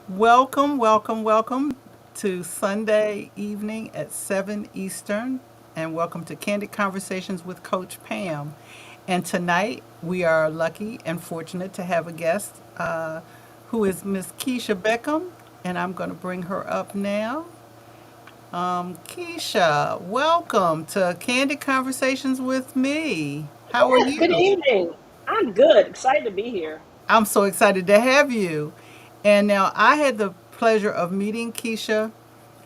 Welcome, welcome, welcome to Sunday evening at 7 Eastern, and welcome to Candid Conversations with Coach Pamm. And tonight we are lucky and fortunate to have a guest who is Miss Keisha Bickham, and I'm going to bring her up now. Keisha, welcome to Candid Conversations with me. How are Yes, good you? evening. I'm good. Excited to be here. I'm so excited to have you. And now I had the pleasure of meeting Keisha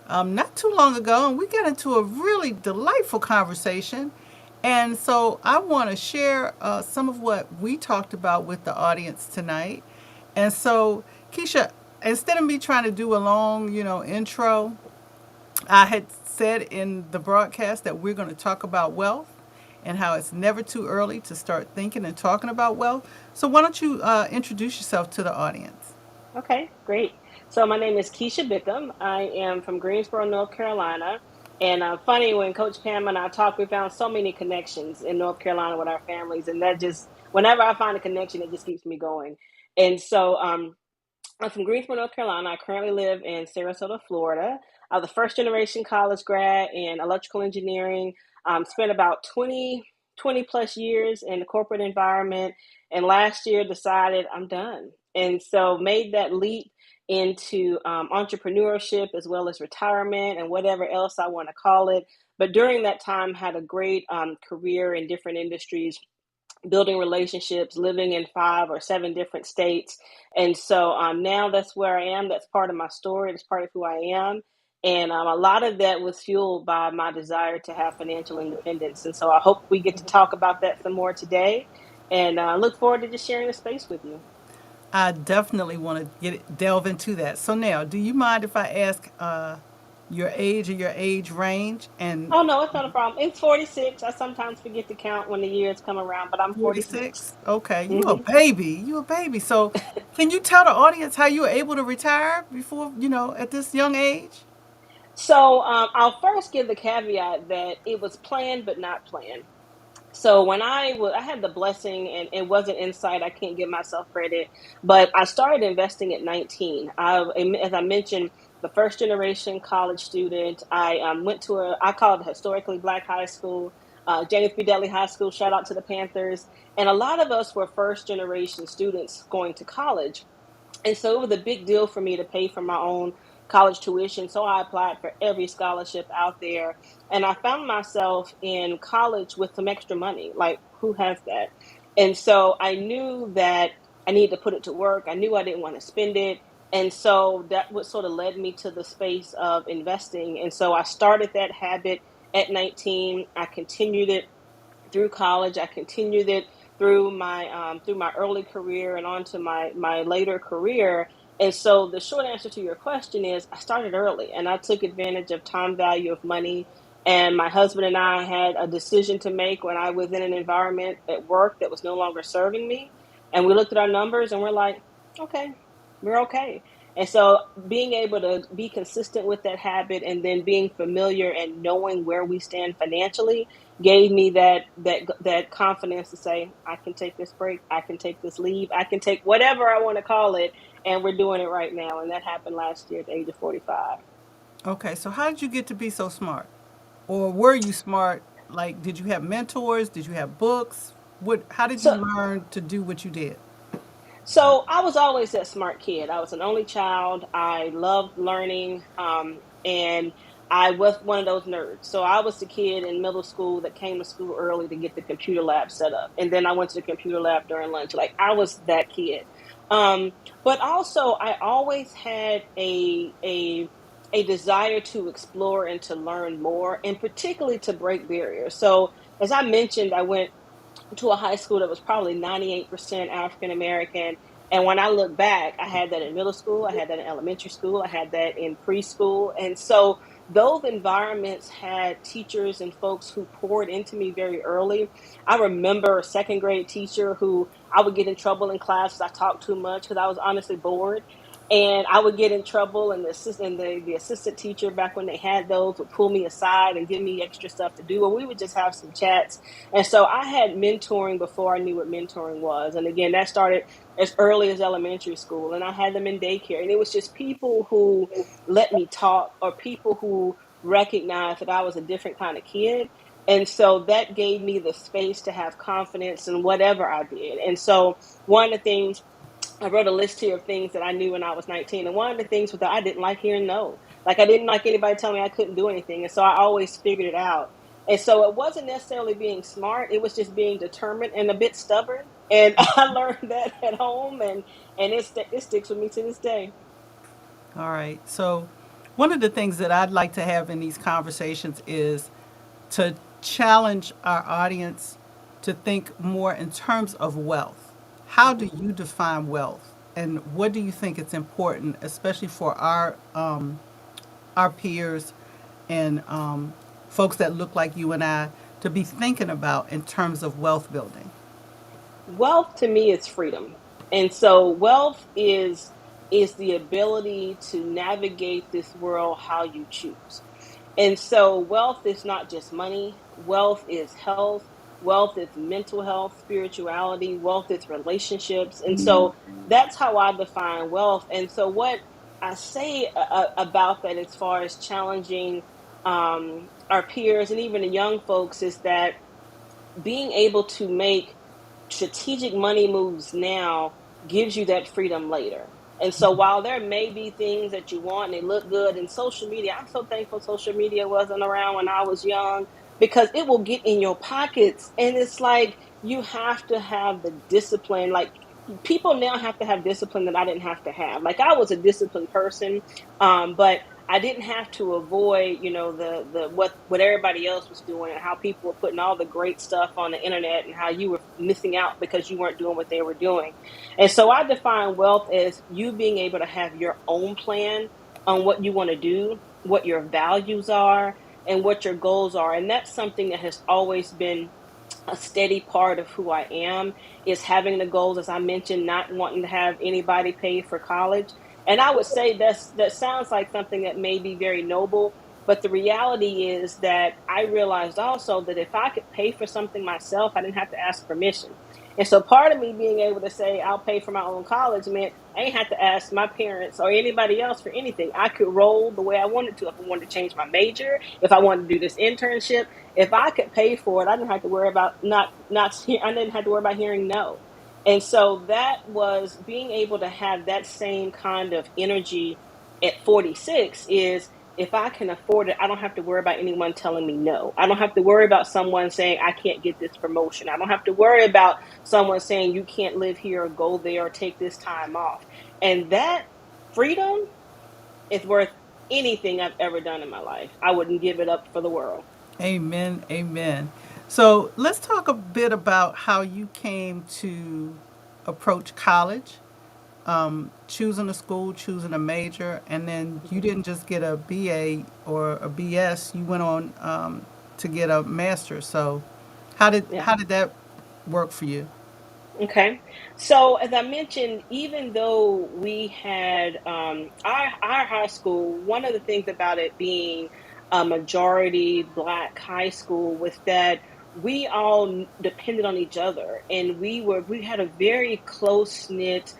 not too long ago, and we got into a really delightful conversation. And so I want to share some of what we talked about with the audience tonight. And so, Keisha, instead of me trying to do a long, intro, I had said in the broadcast that we're going to talk about wealth and how it's never too early to start thinking and talking about wealth. So why don't you introduce yourself to the audience? Okay, great. So my name is Keisha Bickham. I am from Greensboro, North Carolina. And funny, when Coach Pam and I talked, we found so many connections in North Carolina with our families, and that just whenever I find a connection, it just keeps me going. And so I'm from Greensboro, North Carolina. I currently live in Sarasota, Florida. I'm the first generation college grad in electrical engineering. Spent about 20 plus years in the corporate environment. And last year decided I'm done. And so made that leap into entrepreneurship as well as retirement and whatever else I want to call it. But during that time, had a great career in different industries, building relationships, living in 5 or 7 different states. And so now that's where I am. That's part of my story. It's part of who I am. And a lot of that was fueled by my desire to have financial independence. And so I hope we get to talk about that some more today. And I look forward to just sharing the space with you. I definitely want to delve into that. So now, do you mind if I ask your age or your age range? And Oh, no, it's not a problem. It's 46. I sometimes forget to count when the years come around, but I'm 46. 46. Okay, you a hmm baby. You a baby. So, can you tell the audience how you were able to retire before at this young age? So I'll first give the caveat that it was planned but not planned. So when I had the blessing, and it wasn't insight. I can't give myself credit, but I started investing at 19. As I mentioned, the first generation college student. I went to I call it a historically black high school, James B. Dudley High School. Shout out to the Panthers. And a lot of us were first generation students going to college. And so it was a big deal for me to pay for my own college tuition. So I applied for every scholarship out there. And I found myself in college with some extra money. Like, who has that? And so I knew that I needed to put it to work. I knew I didn't want to spend it. And so that what sort of led me to the space of investing. And so I started that habit at 19. I continued it through college. I continued it through my early career and on to my later career. And so the short answer to your question is I started early and I took advantage of time value of money. And my husband and I had a decision to make when I was in an environment at work that was no longer serving me. And we looked at our numbers and we're like, okay, we're okay. And so being able to be consistent with that habit and then being familiar and knowing where we stand financially gave me that confidence to say I can take this break, I can take this leave, I can take whatever I want to call it, and we're doing it right now. And that happened last year at the age of 45. Okay, so how did you get to be so smart? Or were you smart? Like, did you have mentors? Did you have books? What? How did you So learn to do what you did? So I was always that smart kid. I was an only child. I loved learning, and I was one of those nerds. So I was the kid in middle school that came to school early to get the computer lab set up, and then I went to the computer lab during lunch. Like, I was that kid. Um, but also, I always had a desire to explore and to learn more, and particularly to break barriers. So as I mentioned, I went to a high school that was probably 98% African American. And when I look back, I had that in middle school, I had that in elementary school, I had that in preschool. And so those environments had teachers and folks who poured into me very early. I remember a second grade teacher who I would get in trouble in class because I talked too much because I was honestly bored. And I would get in trouble, and the assistant teacher back when they had those would pull me aside and give me extra stuff to do, or we would just have some chats. And so I had mentoring before I knew what mentoring was. And again, that started as early as elementary school, and I had them in daycare. And it was just people who let me talk, or people who recognized that I was a different kind of kid. And so that gave me the space to have confidence in whatever I did. And so one of the things, I wrote a list here of things that I knew when I was 19. And one of the things was that I didn't like hearing no. Like, I didn't like anybody telling me I couldn't do anything. And so I always figured it out. And so it wasn't necessarily being smart. It was just being determined and a bit stubborn. And I learned that at home, and it sticks with me to this day. All right. So, one of the things that I'd like to have in these conversations is to challenge our audience to think more in terms of wealth. How do you define wealth? And what do you think it's important, especially for our peers and folks that look like you and I, to be thinking about in terms of wealth building? Wealth to me is freedom. And so wealth is the ability to navigate this world how you choose. And so wealth is not just money, wealth is health, wealth is mental health, spirituality, wealth is relationships. And so that's how I define wealth. And so what I say about that, as far as challenging our peers and even the young folks, is that being able to make strategic money moves now gives you that freedom later. And so while there may be things that you want and they look good in social media, I'm so thankful social media wasn't around when I was young, because it will get in your pockets. And it's like you have to have the discipline. Like, people now have to have discipline that I didn't have to have. Like, I was a disciplined person, but I didn't have to avoid, the what everybody else was doing, and how people were putting all the great stuff on the internet, and how you were missing out because you weren't doing what they were doing. And so I define wealth as you being able to have your own plan on what you want to do, what your values are, and what your goals are. And that's something that has always been a steady part of who I am, is having the goals, as I mentioned, not wanting to have anybody pay for college. And I would say that sounds like something that may be very noble, but the reality is that I realized also that if I could pay for something myself, I didn't have to ask permission. And so part of me being able to say I'll pay for my own college meant I ain't have to ask my parents or anybody else for anything. I could roll the way I wanted to. If I wanted to change my major, if I wanted to do this internship, if I could pay for it, I didn't have to worry about I didn't have to worry about hearing no. And so that was being able to have that same kind of energy at 46, is if I can afford it, I don't have to worry about anyone telling me no. I don't have to worry about someone saying I can't get this promotion. I don't have to worry about someone saying you can't live here or go there or take this time off. And that freedom is worth anything I've ever done in my life. I wouldn't give it up for the world. Amen. Amen. So let's talk a bit about how you came to approach college, choosing a school, choosing a major, and then you didn't just get a BA or a BS. You went on to get a master's. So Yeah. how did that work for you? Okay. So as I mentioned, even though we had our high school, one of the things about it being a majority Black high school was that we all depended on each other, and we had a very close knit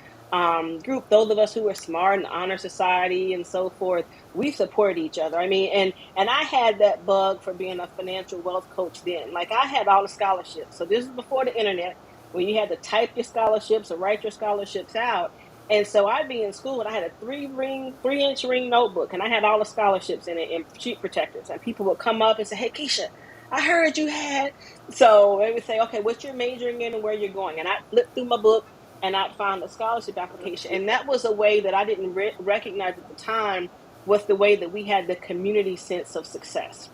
group. Those of us who were smart and honor society and so forth, we supported each other. I mean, and I had that bug for being a financial wealth coach then. Like, I had all the scholarships. So this is before the internet, when you had to type your scholarships or write your scholarships out. And so I'd be in school and I had a 3-inch ring notebook, and I had all the scholarships in it and sheet protectors. And people would come up and say, "Hey, Keisha, I heard you had." So they would say, "Okay, what you're majoring in and where you're going." And I'd flip through my book and I'd find a scholarship application. And that was a way that I didn't recognize at the time, was the way that we had the community sense of success.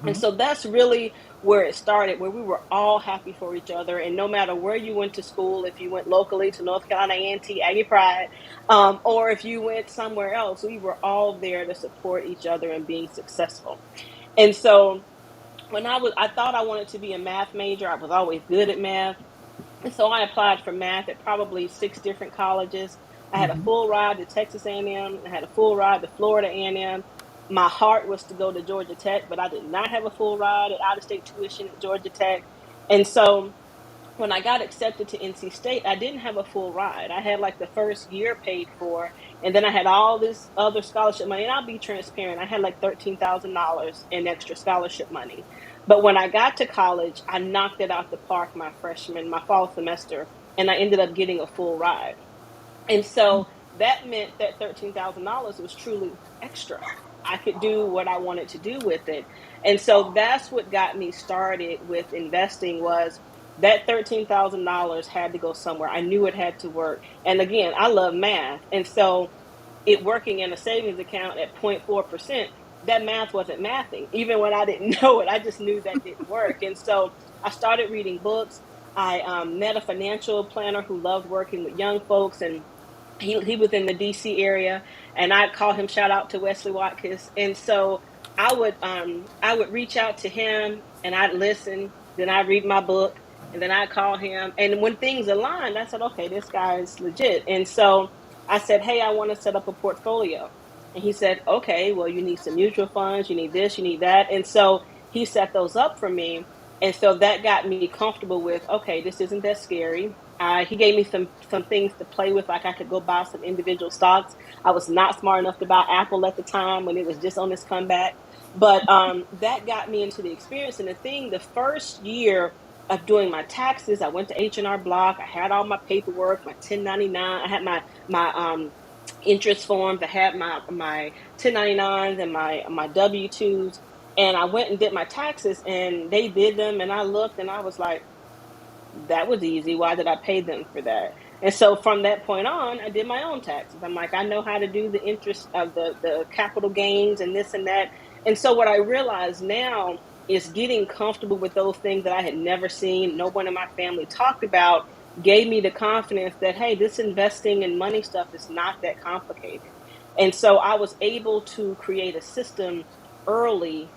And so that's really where it started, where we were all happy for each other. And no matter where you went to school, if you went locally to North Carolina A&T, Aggie Pride, or if you went somewhere else, we were all there to support each other and being successful. And so I thought I wanted to be a math major. I was always good at math. And so I applied for math at probably 6 different colleges. I had a full ride to Texas A&M. I had a full ride to Florida A&M. My heart was to go to Georgia Tech, but I did not have a full ride at out of state tuition at Georgia Tech. And so when I got accepted to NC State, I didn't have a full ride. I had like the first year paid for, and then I had all this other scholarship money. And I'll be transparent, I had like $13,000 in extra scholarship money. But when I got to college, I knocked it out the park my fall semester, and I ended up getting a full ride. And so that meant that $13,000 was truly extra. I could do what I wanted to do with it. And so that's what got me started with investing was that $13,000 had to go somewhere. I knew it had to work. And again, I love math. And so it working in a savings account at 0.4%, that math wasn't mathing. Even when I didn't know it, I just knew that didn't work. And so I started reading books. I met a financial planner who loved working with young folks, and he was in the DC area, and I'd call him, shout out to Wesley Watkins. And so I would reach out to him and I'd listen, then I'd read my book, and then I'd call him. And when things aligned, I said, okay, this guy's legit. And so I said, hey, I want to set up a portfolio. And he said, okay, well, you need some mutual funds, you need this, you need that. And so he set those up for me. And so that got me comfortable with, okay, this isn't that scary. He gave me some things to play with, like I could go buy some individual stocks. I was not smart enough to buy Apple at the time when it was just on this comeback, but that got me into the experience. And the first year of doing my taxes, I went to H&R Block. I had all my paperwork, my 1099. I had my interest forms. I had my 1099s and my W-2s. And I went and did my taxes, and they did them, and I looked and I was like, that was easy. Why did I pay them for that? And so from that point on, I did my own taxes. I'm like, I know how to do the interest of the capital gains and this and that. And so what I realize now is getting comfortable with those things that I had never seen, no one in my family talked about, gave me the confidence that, hey, this investing and money stuff is not that complicated. And so I was able to create a system early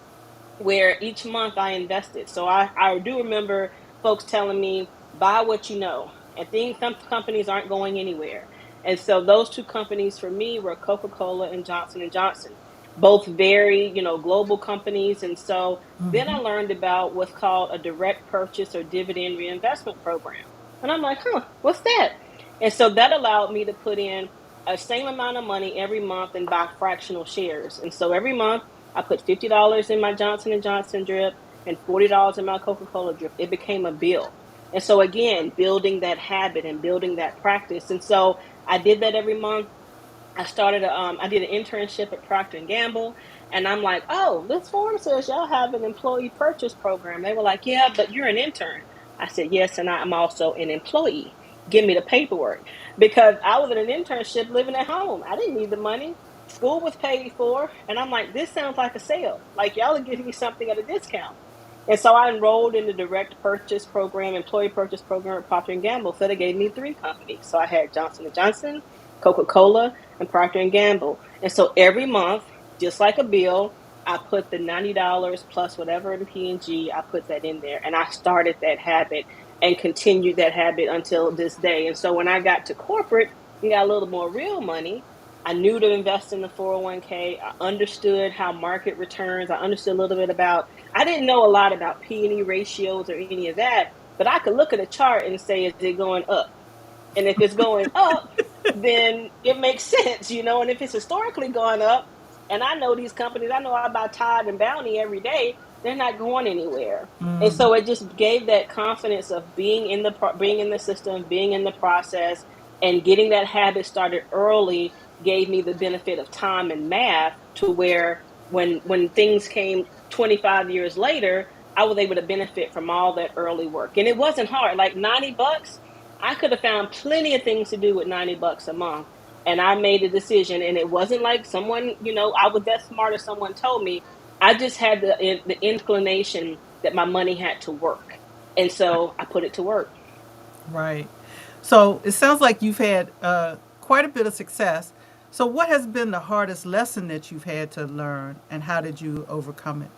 where each month I invested. So I do remember folks telling me, buy what you know. And things, some companies aren't going anywhere. And so those two companies for me were Coca-Cola and Johnson and Johnson, both very, global companies. And so then I learned about what's called a direct purchase or dividend reinvestment program. And I'm like, what's that? And so that allowed me to put in a same amount of money every month and buy fractional shares. And so every month I put $50 in my Johnson and Johnson drip and $40 in my Coca-Cola drip. It became a bill. And so again, building that habit and building that practice. And so I did that every month. I did an internship at Procter and Gamble, and I'm like, oh, this form says y'all have an employee purchase program. They were like, yeah, but you're an intern. I said, yes, and I'm also an employee. Give me the paperwork, because I was in an internship living at home. I didn't need the money. School was paid for, and I'm like, this sounds like a sale. Like y'all are giving me something at a discount. And so I enrolled in the direct purchase program, employee purchase program at Procter and Gamble. So they gave me three companies. So I had Johnson and Johnson, Coca-Cola, and Procter and Gamble. And so every month, just like a bill, I put the $90 plus whatever in P&G, I put that in there. And I started that habit and continued that habit until this day. And so when I got to corporate and got a little more real money, I knew to invest in the 401k. I understood how market returns. I understood a little bit about, I didn't know a lot about P&E ratios or any of that, but I could look at a chart and say, is it going up? And if it's going up, then it makes sense, And if it's historically gone up, and I know these companies, I know I buy Tide and Bounty every day, they're not going anywhere. And so it just gave that confidence of being in the system, being in the process, and getting that habit started early gave me the benefit of time and math to where when things came 25 years later, I was able to benefit from all that early work. And it wasn't hard. Like $90, I could have found plenty of things to do with $90 a month. And I made a decision, and it wasn't like someone, I was that smart or someone told me. I just had the inclination that my money had to work. And so I put it to work. Right. So it sounds like you've had quite a bit of success. So, what has been the hardest lesson that you've had to learn, and how did you overcome it?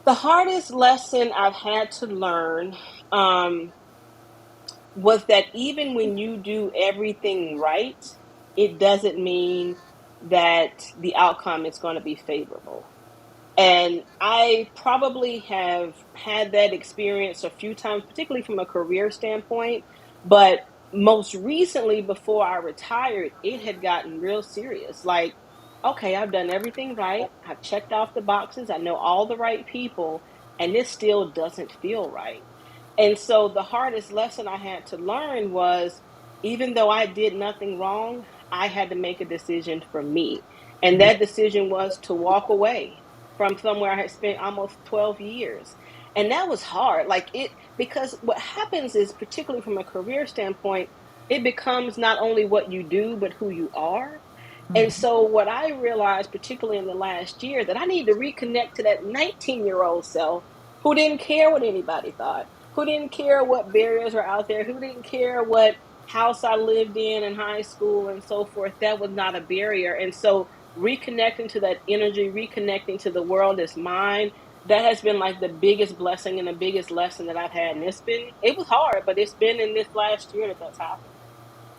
The hardest lesson I've had to learn, um, was that even when you do everything right, it doesn't mean that the outcome is going to be favorable. And I probably have had that experience a few times, particularly from a career standpoint. But most recently, before I retired, it had gotten real serious. Like, okay, I've done everything right. I've checked off the boxes. I know all the right people, and this still doesn't feel right. And so the hardest lesson I had to learn was, even though I did nothing wrong, I had to make a decision for me. And that decision was to walk away from somewhere I had spent almost 12 years. And that was hard. Like it, because what happens is, particularly from a career standpoint, it becomes not only what you do, but who you are. And so, what I realized, particularly in the last year, that I need to reconnect to that 19-year-old self who didn't care what anybody thought, who didn't care what barriers were out there, who didn't care what house I lived in high school and so forth. That was not a barrier. And so, reconnecting to that energy, reconnecting to the world is mine. That has been like the biggest blessing and the biggest lesson that I've had. And it was hard, but it's been in this last year that that's happened.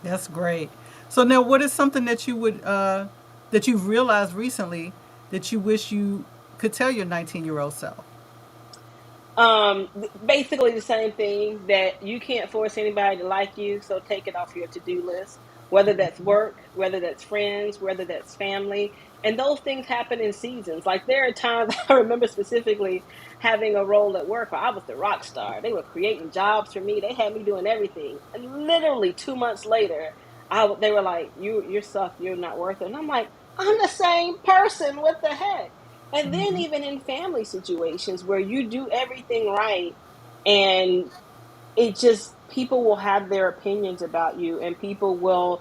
That's great. So now, what is something that you would that you've realized recently that you wish you could tell your 19-year-old self? Basically the same thing, that you can't force anybody to like you, so take it off your to-do list, whether that's work, whether that's friends, whether that's family. And those things happen in seasons. Like there are times I remember specifically having a role at work where I was the rock star. They were creating jobs for me. They had me doing everything. And literally 2 months later, they were like, you suck, you're not worth it. And I'm like, I'm the same person. What the heck? And then even in family situations where you do everything right, and it just, people will have their opinions about you, and people will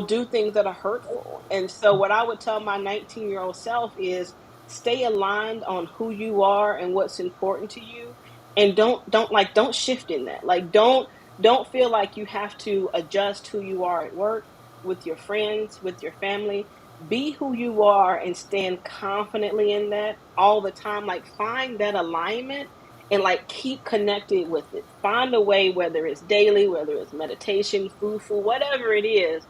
do things that are hurtful. And so what I would tell my 19-year-old self is, stay aligned on who you are and what's important to you, and don't shift in that. Like don't feel like you have to adjust who you are at work, with your friends, with your family. Be who you are and stand confidently in that all the time. Like find that alignment and like keep connected with it. Find a way, whether it's daily, whether it's meditation, food, whatever it is,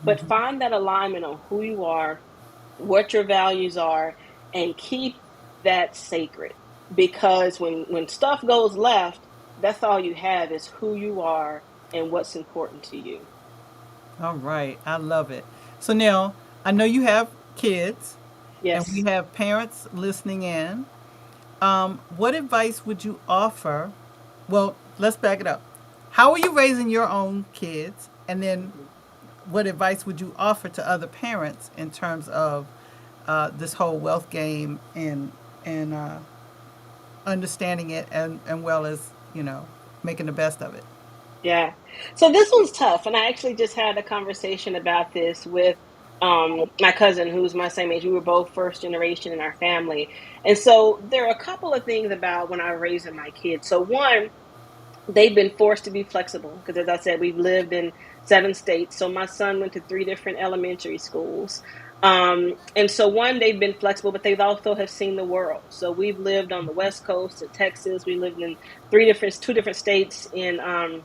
but find that alignment on who you are, what your values are, and keep that sacred. Because when stuff goes left, that's all you have is who you are and what's important to you. All right, I love it. So now, I know you have kids, and we Yes. have parents listening in. What advice would you offer? Well, let's back it up. How are you raising your own kids? And then what advice would you offer to other parents in terms of this whole wealth game and understanding it and well as, making the best of it? Yeah. So this one's tough. And I actually just had a conversation about this with my cousin, who's my same age. We were both first generation in our family. And so there are a couple of things about when I was raising my kids. So, one, they've been forced to be flexible because, as I said, we've lived in 7 states. So my son went to three different elementary schools. And so, one, they've been flexible, but they've also have seen the world. So we've lived on the West Coast in Texas. We lived in 2 different states in on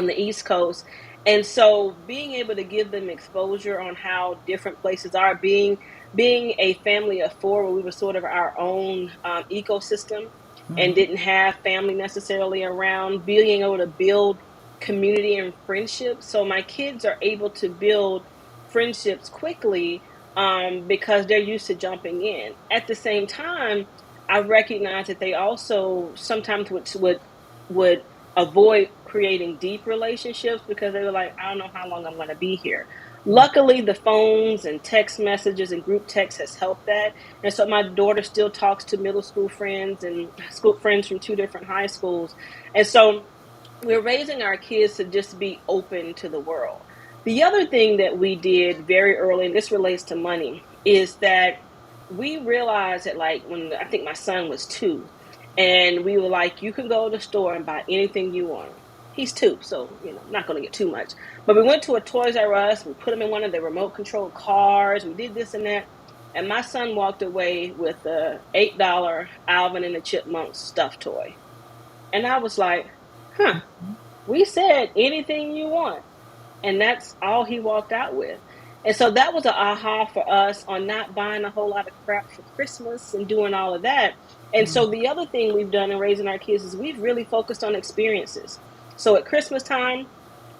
the East Coast. And so being able to give them exposure on how different places are, being a family of four where we were sort of our own ecosystem and didn't have family necessarily around, being able to build community and friendships. So my kids are able to build friendships quickly because they're used to jumping in. At the same time, I recognize that they also sometimes would avoid creating deep relationships because they were like, I don't know how long I'm going to be here. Luckily, the phones and text messages and group text has helped that. And so my daughter still talks to middle school friends and school friends from 2 different high schools. And so we're raising our kids to just be open to the world. The other thing that we did very early, and this relates to money, is that we realized that, like, when I think my son was 2, and we were like, you can go to the store and buy anything you want. He's 2, so I'm not going to get too much. But we went to a Toys R Us. We put him in one of the remote control cars. We did this and that, and my son walked away with a $8 Alvin and the Chipmunks stuffed toy, and I was like, huh. We said anything you want. And that's all he walked out with. And so that was an aha for us on not buying a whole lot of crap for Christmas and doing all of that. And so the other thing we've done in raising our kids is we've really focused on experiences. So at Christmas time,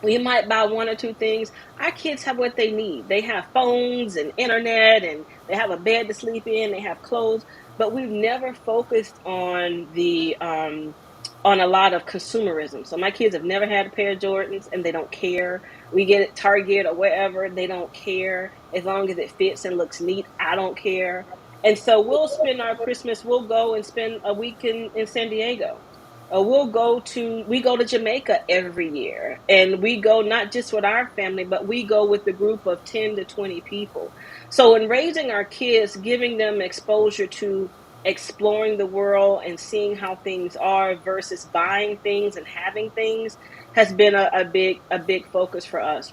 we might buy one or two things. Our kids have what they need. They have phones and internet, and they have a bed to sleep in, they have clothes, but we've never focused on a lot of consumerism. So my kids have never had a pair of Jordans and they don't care. We get it Target or wherever, they don't care. As long as it fits and looks neat, I don't care. And so we'll spend our Christmas, we'll go and spend a week in San Diego. We go to Jamaica every year, and we go not just with our family, but we go with a group of 10 to 20 people. So in raising our kids, giving them exposure to exploring the world and seeing how things are versus buying things and having things has been a big focus for us.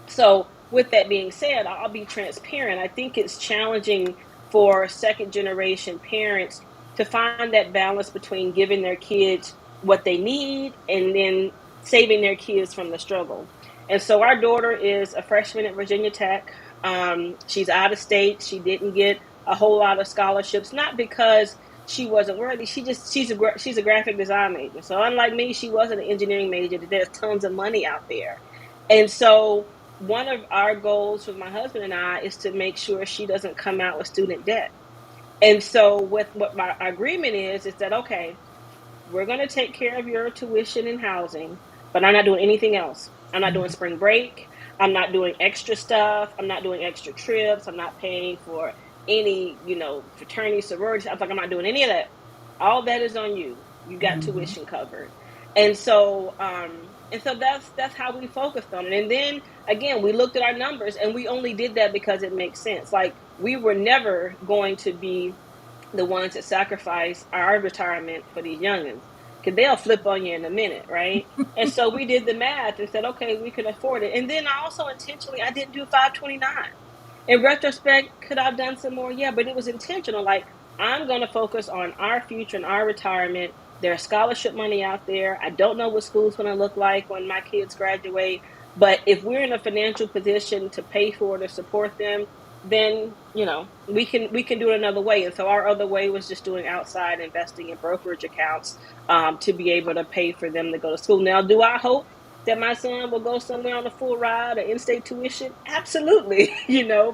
So, with that being said, I'll be transparent. I think it's challenging for second generation parents to find that balance between giving their kids what they need and then saving their kids from the struggle. And so, our daughter is a freshman at Virginia Tech. She's out of state. She didn't get a whole lot of scholarships, not because she wasn't worthy. She's a graphic design major. So unlike me, she wasn't an engineering major. There's tons of money out there, and so one of our goals with my husband and I is to make sure she doesn't come out with student debt. And so what my agreement is that okay, we're going to take care of your tuition and housing, but I'm not doing anything else. I'm not doing spring break. I'm not doing extra stuff. I'm not doing extra trips. I'm not paying for any, fraternity, sorority. I'm not doing any of that. All that is on you. You got tuition covered. And so that's how we focused on it. And then again, we looked at our numbers and we only did that because it makes sense. Like we were never going to be the ones that sacrifice our retirement for these youngins because they'll flip on you in a minute, right? And so we did the math and said, okay, we can afford it. And then I also intentionally, I didn't do 529. In retrospect, could I have done some more? Yeah, but it was intentional. Like, I'm going to focus on our future and our retirement. There's scholarship money out there. I don't know what school's going to look like when my kids graduate. But if we're in a financial position to pay for it or support them, then we can do it another way. And so our other way was just doing outside investing in brokerage accounts to be able to pay for them to go to school. Now, do I hope that my son will go somewhere on a full ride or in-state tuition? Absolutely,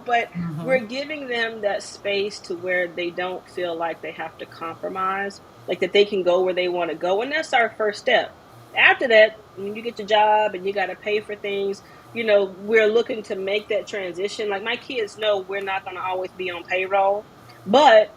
but we're giving them that space to where they don't feel like they have to compromise, like that they can go where they want to go. And that's our first step. After that, when you get your job and you got to pay for things, we're looking to make that transition. Like my kids know we're not going to always be on payroll, but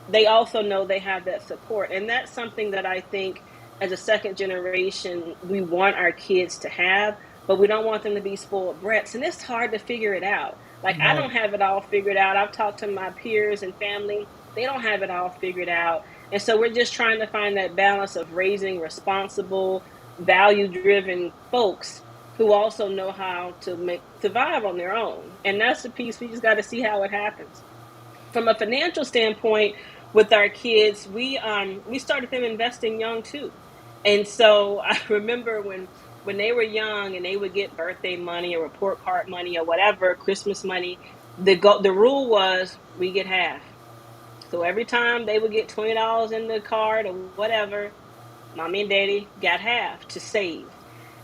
they also know they have that support. And that's something that I think as a second generation, we want our kids to have, but we don't want them to be spoiled brats. And it's hard to figure it out. Like I Right. don't have it all figured out. I've talked to my peers and family. They don't have it all figured out. And so we're just trying to find that balance of raising responsible, value driven folks who also know how to survive on their own. And that's the piece we just got to see how it happens. From a financial standpoint, with our kids, we started them investing young too. And so I remember when they were young and they would get birthday money or report card money or whatever, Christmas money, the rule was we get half. So every time they would get $20 in the card or whatever, mommy and daddy got half to save.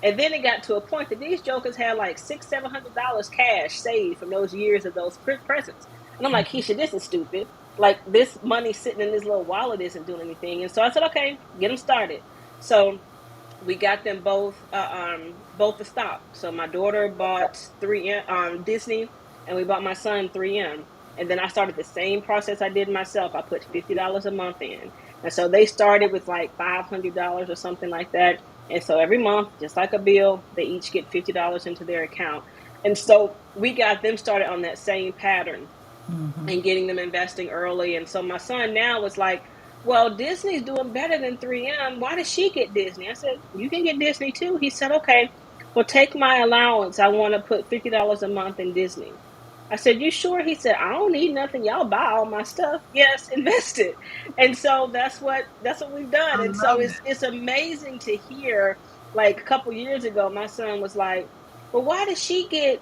And then it got to a point that these jokers had like $600-700 cash saved from those years of those presents. And I'm like, Keisha, this is stupid. Like this money sitting in this little wallet isn't doing anything. And so I said, okay, get them started. So we got them both the stock. So my daughter bought 3M Disney, and we bought my son 3M. And then I started the same process I did myself. I put $50 a month in, and so they started with like $500 or something like that. And so every month, just like a bill, they each get $50 into their account. And so we got them started on that same pattern and getting them investing early. And so my son now was like, well, Disney's doing better than 3M. Why does she get Disney? I said, you can get Disney too. He said, okay, well, take my allowance. I want to put $50 a month in Disney. I said, you sure? He said, I don't need nothing. Y'all buy all my stuff. Yes, invest it. And so that's what we've done. I And so love it's it. it's amazing to hear Like a couple years ago, my son was like, "Well, why does she get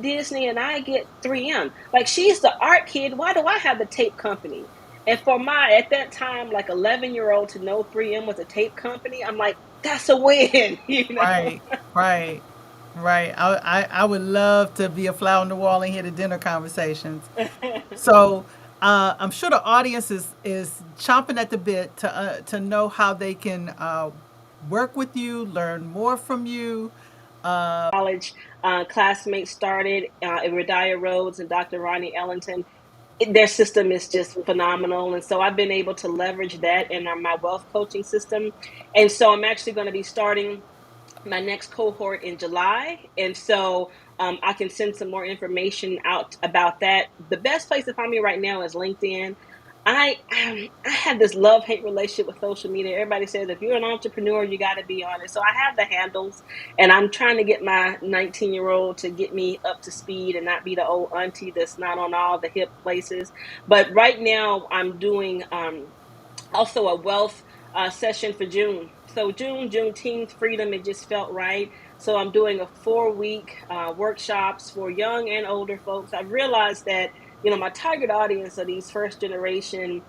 Disney and I get 3M? Like she's the art kid. Why do I have the tape company?" And for my at that time, like 11-year-old to know 3M was a tape company, I'm like, that's a win, you know. Right, right, right. I would love to be a fly on the wall and hear the dinner conversations. So I'm sure the audience is chomping at the bit to know how they can work with you, learn more from you. College classmates started in Radia Rhodes and Dr. Ronnie Ellington. Their system is just phenomenal. And so I've been able to leverage that in my wealth coaching system. And so I'm actually going to be starting my next cohort in July. And so I can send some more information out about that. The best place to find me right now is LinkedIn. I have this love hate relationship with social media. Everybody says if you're an entrepreneur, you got to be on it. So I have the handles, and I'm trying to get my 19-year-old to get me up to speed and not be the old auntie that's not on all the hip places. But right now, I'm doing also a wealth session for June. So Juneteenth, freedom, it just felt right. So I'm doing a 4-week workshops for young and older folks. I've realized that, my target audience are these first generation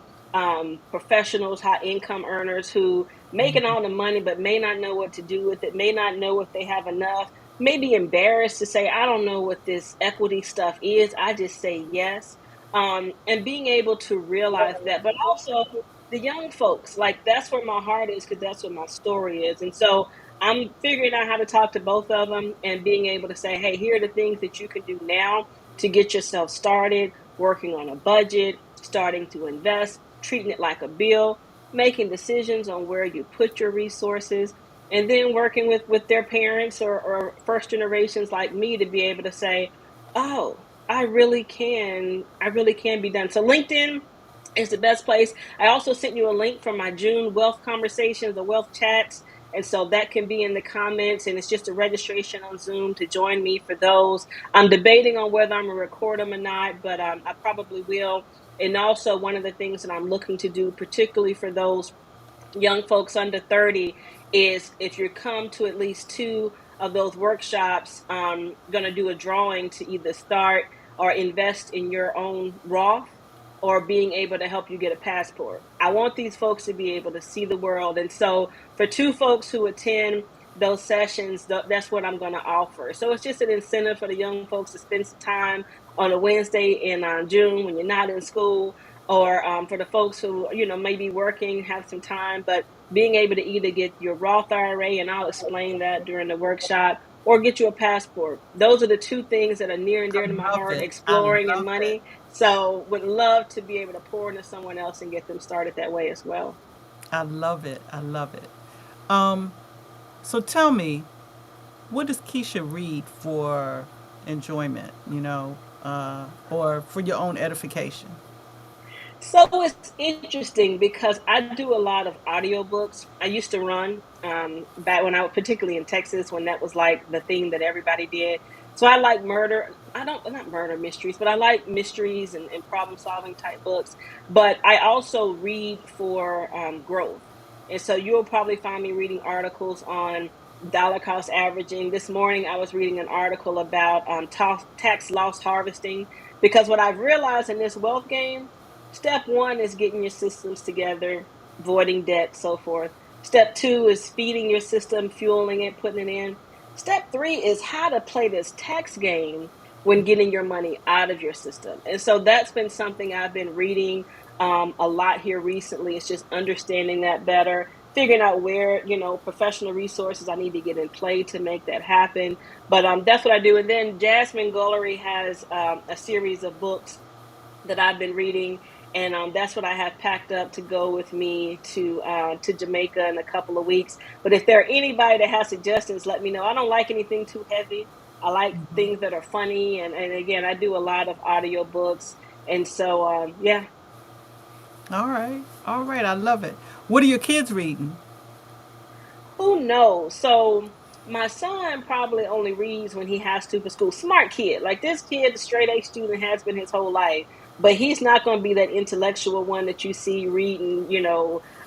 professionals, high income earners who making all the money, but may not know what to do with it, may not know if they have enough, may be embarrassed to say, I don't know what this equity stuff is. I just say yes. And being able to realize that, but also the young folks, like that's where my heart is because that's what my story is. And so I'm figuring out how to talk to both of them and being able to say, hey, here are the things that you can do now to get yourself started, working on a budget, starting to invest, treating it like a bill, making decisions on where you put your resources, and then working with their parents or first generations like me to be able to say, oh, I really can be done. So LinkedIn is the best place. I also sent you a link from my June wealth conversations, the wealth chats. And so that can be in the comments, and it's just a registration on Zoom to join me for those. I'm debating on whether I'm gonna record them or not, but I probably will. And also, one of the things that I'm looking to do, particularly for those young folks under 30, is if you come to at least two of those workshops, going to do a drawing to either start or invest in your own Roth or being able to help you get a passport. I want these folks to be able to see the world. And so for two folks who attend those sessions, that's what I'm going to offer. So it's just an incentive for the young folks to spend some time on a Wednesday in June when you're not in school, or for the folks who may be working, have some time, but being able to either get your Roth IRA, and I'll explain that during the workshop, or get you a passport. Those are the two things that are near and I dear to my love heart, it. I exploring and love it. money. So would love to be able to pour into someone else and get them started that way as well. I love it. I love it. Um, so tell me, what does Keisha read for enjoyment, or for your own edification? So it's interesting because I do a lot of audiobooks. I used to run back when I was particularly in Texas when that was like the thing that everybody did. So I like murder. I don't not murder mysteries, but I like mysteries and problem solving type books. But I also read for growth. And so you'll probably find me reading articles on dollar cost averaging. This morning I was reading an article about tax loss harvesting, because what I've realized in this wealth game, step one is getting your systems together, voiding debt, so forth. Step two is feeding your system, fueling it, putting it in. Step three is how to play this tax game when getting your money out of your system. And so that's been something I've been reading a lot here recently. It's just understanding that better, figuring out where, professional resources I need to get in play to make that happen. But that's what I do. And then Jasmine Guillory has a series of books that I've been reading, and that's what I have packed up to go with me to Jamaica in a couple of weeks. But if there are anybody that has suggestions, let me know. I don't like anything too heavy. I like things that are funny, and again, I do a lot of audio books, and so yeah. All right. All right. I love it. What are your kids reading? Who knows? So my son probably only reads when he has to for school. Smart kid. Like this kid, the straight A student, has been his whole life. But he's not going to be that intellectual one that you see reading,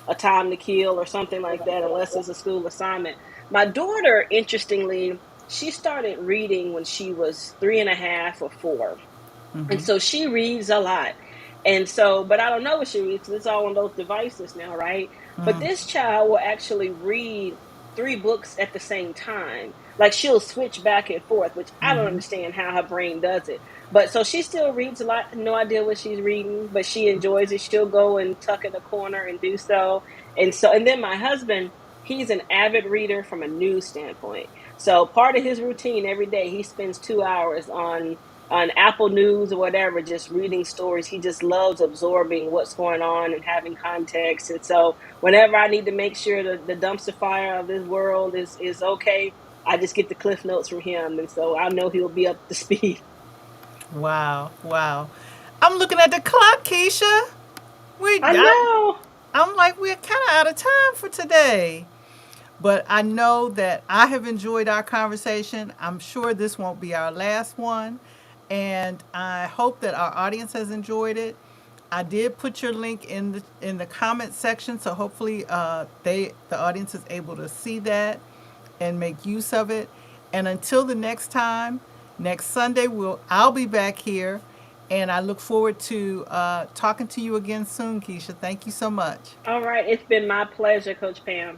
A Time to Kill or something like that, unless it's a school assignment. My daughter, interestingly, she started reading when she was 3.5 or 4. And so she reads a lot. And so, but I don't know what she reads because it's all on those devices now, right? But this child will actually read 3 books at the same time. Like she'll switch back and forth, which I don't understand how her brain does it. But so she still reads a lot, no idea what she's reading, but she enjoys it. She'll go and tuck in a corner and do so. And then my husband, he's an avid reader from a news standpoint. So part of his routine every day, he spends 2 hours on Apple News or whatever, just reading stories. He just loves absorbing what's going on and having context. And so whenever I need to make sure that the dumpster fire of this world is okay, I just get the cliff notes from him. And so I know he'll be up to speed. Wow, wow. I'm looking at the clock, Keisha. We, I know. I'm like, we're kind of out of time for today. But I know that I have enjoyed our conversation. I'm sure this won't be our last one. And I hope that our audience has enjoyed it. I did put your link in the comment section, so hopefully the audience is able to see that and make use of it. And until the next time, next Sunday I'll be back here, and I look forward to talking to you again soon, Keisha. Thank you so much. All right. It's been my pleasure, Coach Pam.